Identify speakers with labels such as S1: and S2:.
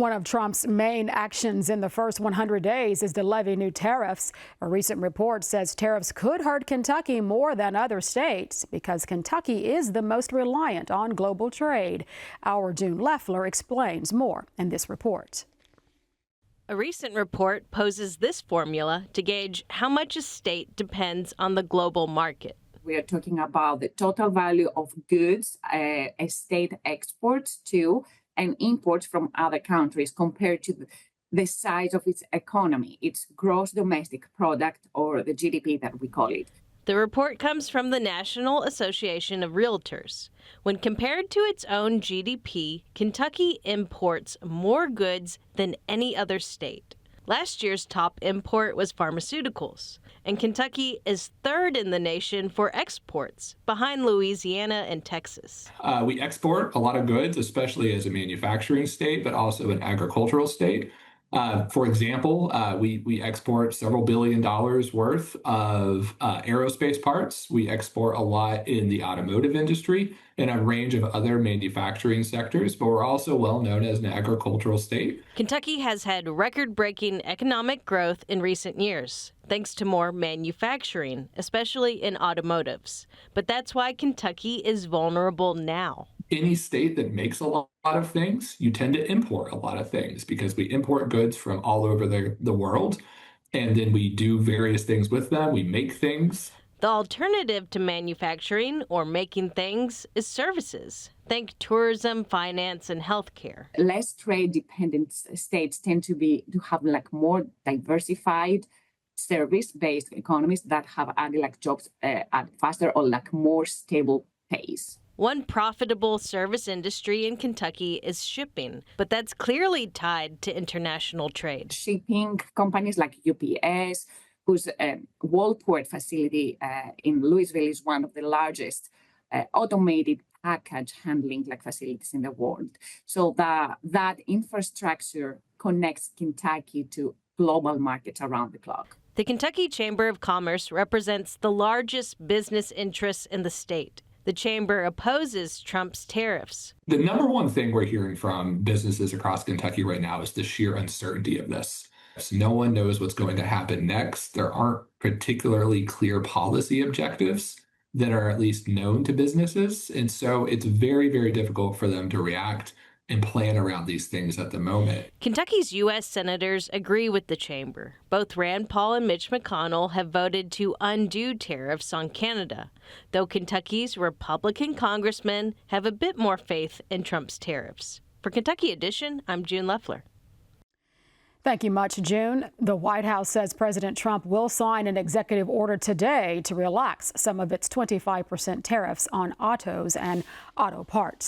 S1: One of Trump's main actions in the first 100 days is to levy new tariffs. A recent report says tariffs could hurt Kentucky more than other states because Kentucky is the most reliant on global trade. Our June Leffler explains more in this report.
S2: A recent report poses this formula to gauge how much a state depends on the global market.
S3: We are talking about the total value of goods a state exports to and imports from other countries compared to the size of its economy, its gross domestic product, or the GDP that we call it.
S2: The report comes from the National Association of Realtors. When compared to its own GDP, Kentucky imports more goods than any other state. Last year's top import was pharmaceuticals, and Kentucky is third in the nation for exports, behind Louisiana and Texas.
S4: We export a lot of goods, especially as a manufacturing state, but also an agricultural state. For example, we export several $billion worth of aerospace parts. We export a lot in the automotive industry and a range of other manufacturing sectors, but we're also well known as an agricultural state.
S2: Kentucky has had record-breaking economic growth in recent years, thanks to more manufacturing, especially in automotives. But that's why Kentucky is vulnerable now.
S4: Any state that makes a lot of things, you tend to import a lot of things because we import goods from all over the world, and then we do various things with them. We make things.
S2: The alternative to manufacturing or making things is services. Think tourism, finance, and healthcare.
S3: Less trade-dependent states tend to have more diversified service-based economies that have added jobs at faster or more stable pace.
S2: One profitable service industry in Kentucky is shipping, but that's clearly tied to international trade.
S3: Shipping companies like UPS, whose Wallport facility in Louisville is one of the largest automated package handling facilities in the world. So that infrastructure connects Kentucky to global markets around the clock.
S2: The Kentucky Chamber of Commerce represents the largest business interests in the state. The chamber opposes Trump's tariffs.
S4: The number one thing we're hearing from businesses across Kentucky right now is the sheer uncertainty of this. No one knows what's going to happen next. There aren't particularly clear policy objectives that are at least known to businesses. And so it's very, very difficult for them to react and plan around these things at the moment.
S2: Kentucky's U.S. senators agree with the chamber. Both Rand Paul and Mitch McConnell have voted to undo tariffs on Canada, though Kentucky's Republican congressmen have a bit more faith in Trump's tariffs. For Kentucky Edition, I'm June Leffler.
S1: Thank you much, June. The White House says President Trump will sign an executive order today to relax some of its 25% tariffs on autos and auto parts.